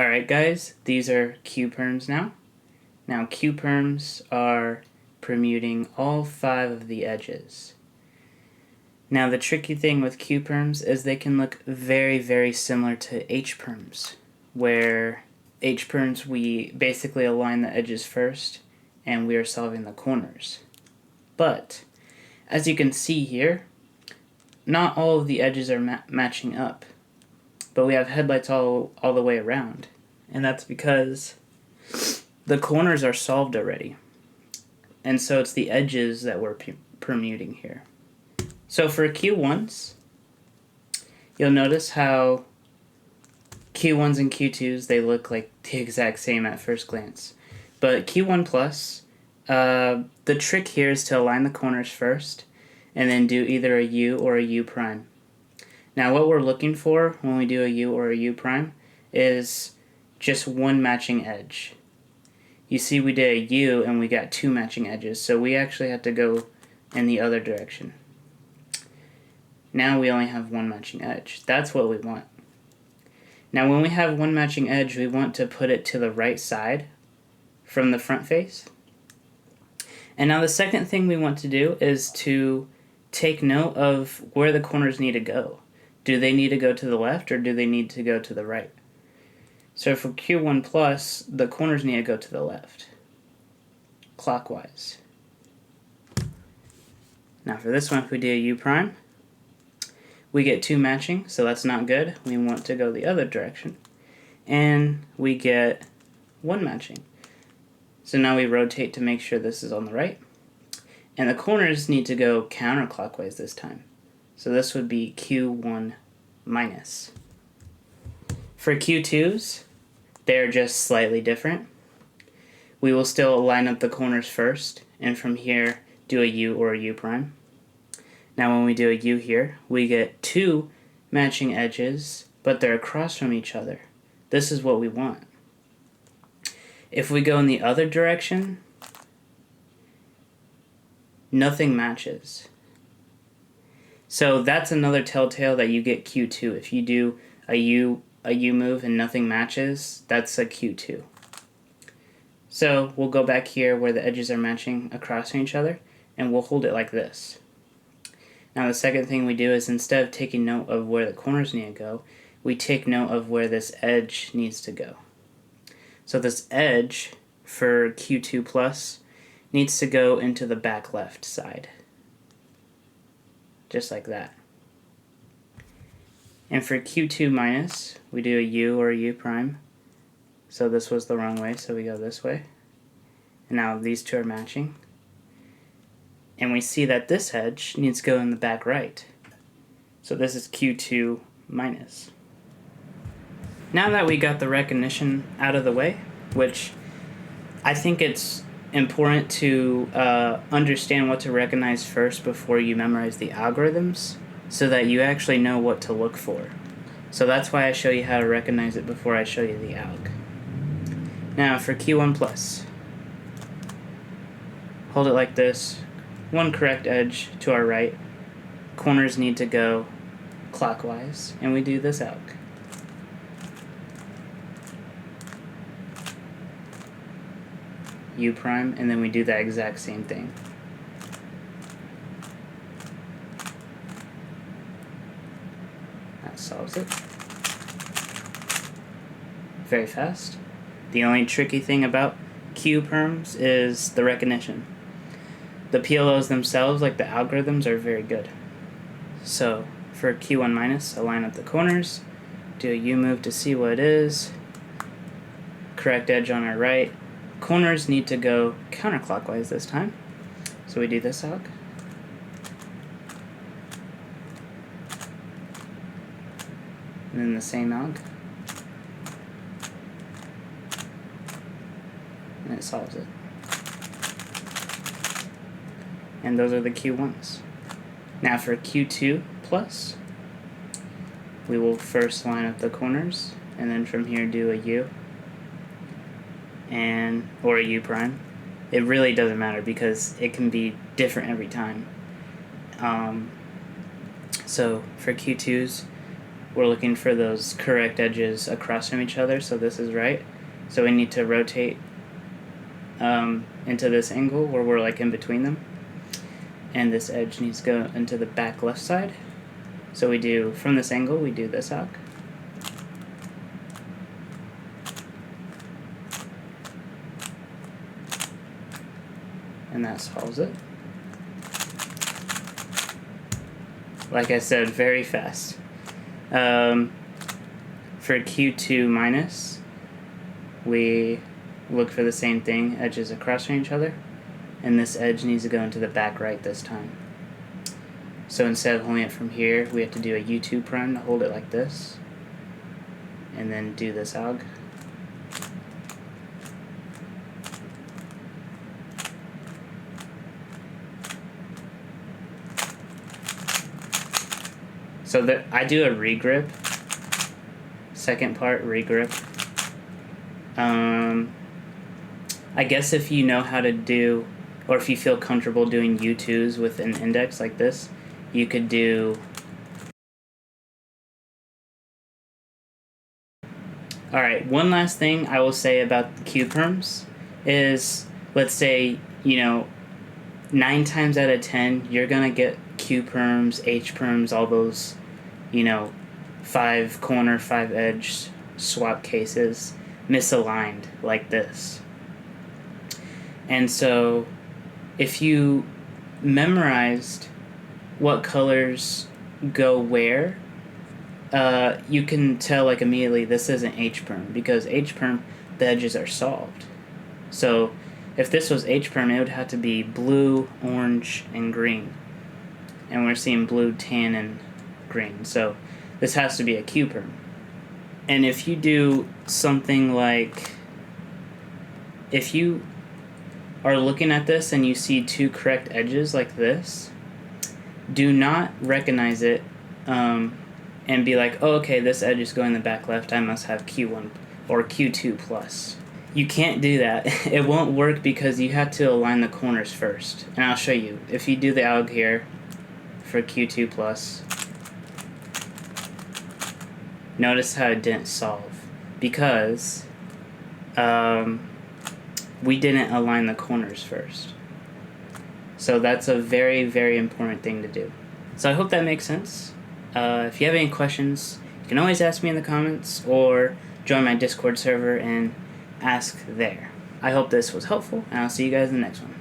Alright guys, these are Q-Perms now. Now Q-Perms are permuting all 5 of the edges. Now the tricky thing with Q-Perms is they can look very, very similar to H-Perms, where H-Perms we basically align the edges first and we are solving the corners. But, as you can see here, not all of the edges are matching up. But we have headlights all the way around, and that's because the corners are solved already, and so it's the edges that we're permuting here. So for Q1s, you'll notice how Q1s and Q2s, they look like the exact same at first glance, but Q1 plus, the trick here is to align the corners first and then do either a U or a U prime. Now what we're looking for when we do a U or a U prime is just one matching edge. You see we did a U and we got 2 matching edges, so we actually have to go in the other direction. Now we only have 1 matching edge. That's what we want. Now when we have 1 matching edge, we want to put it to the right side from the front face. And now the second thing we want to do is to take note of where the corners need to go. Do they need to go to the left or do they need to go to the right? So for Q1 plus, the corners need to go to the left, clockwise. Now for this one, if we do a U prime, we get 2 matching, so that's not good. We want to go the other direction. And we get 1 matching. So now we rotate to make sure this is on the right. And the corners need to go counterclockwise this time. So this would be Q1 minus. For Q2s, they're just slightly different. We will still line up the corners first, and from here, do a U or a U prime. Now when we do a U here, we get 2 matching edges, but they're across from each other. This is what we want. If we go in the other direction, nothing matches. So that's another telltale that you get Q2. If you do a U move and nothing matches, that's a Q2. So we'll go back here where the edges are matching across from each other, and we'll hold it like this. Now the second thing we do is instead of taking note of where the corners need to go, we take note of where this edge needs to go. So this edge for Q2 plus needs to go into the back left side. Just like that. And for Q2 minus, we do a U or a U prime. So this was the wrong way, so we go this way. And now these 2 are matching. And we see that this edge needs to go in the back right. So this is Q2 minus. Now that we got the recognition out of the way, which I think it's important to understand what to recognize first before you memorize the algorithms so that you actually know what to look for. So that's why I show you how to recognize it before I show you the alg. Now for Q1 plus, hold it like this, 1 correct edge to our right, corners need to go clockwise, and we do this alg. U prime, and then we do that exact same thing. That solves it. Very fast. The only tricky thing about Q-Perms is the recognition. The PLLs themselves, like the algorithms, are very good. So for Q1 minus, align up the corners, do a U move to see what it is, correct edge on our right. Corners need to go counterclockwise this time. So we do this alg. And then the same alg. And it solves it. And those are the Q1s. Now for Q2 plus, we will first line up the corners, and then from here do a U. Or a U prime. It really doesn't matter because it can be different every time. So for Q2s, we're looking for those correct edges across from each other, so this is right. So we need to rotate into this angle where we're like in between them. And this edge needs to go into the back left side. So we do, from this angle, we do this alg. And that solves it. Like I said, very fast. For Q2 minus, we look for the same thing, edges across from each other, and this edge needs to go into the back right this time. So instead of holding it from here, we have to do a U2 prime to hold it like this, and then do this alg. So I do a regrip, second part regrip. I guess if you know how to do, or if you feel comfortable doing U2s with an index like this, you could do. Alright, one last thing I will say about the Q-Perms is, let's say, 9 times out of 10, you're gonna get Q-Perms, H-Perms, all those, 5 corner, 5 edge swap cases misaligned like this. And so if you memorized what colors go where, you can tell like immediately this isn't H-Perm, because H-Perm, the edges are solved. So if this was H-Perm, it would have to be blue, orange, and green. And we're seeing blue, tan, and green. So this has to be a Q-Perm. And if you do something like, if you are looking at this and you see 2 correct edges like this, do not recognize it and be like, oh, okay, this edge is going in the back left, I must have Q1 or Q2 plus. You can't do that. It won't work because you have to align the corners first. And I'll show you. If you do the alg here for Q2 plus, notice how it didn't solve, because we didn't align the corners first. So that's a very, very important thing to do. So I hope that makes sense. If you have any questions, you can always ask me in the comments or join my Discord server and ask there. I hope this was helpful, and I'll see you guys in the next one.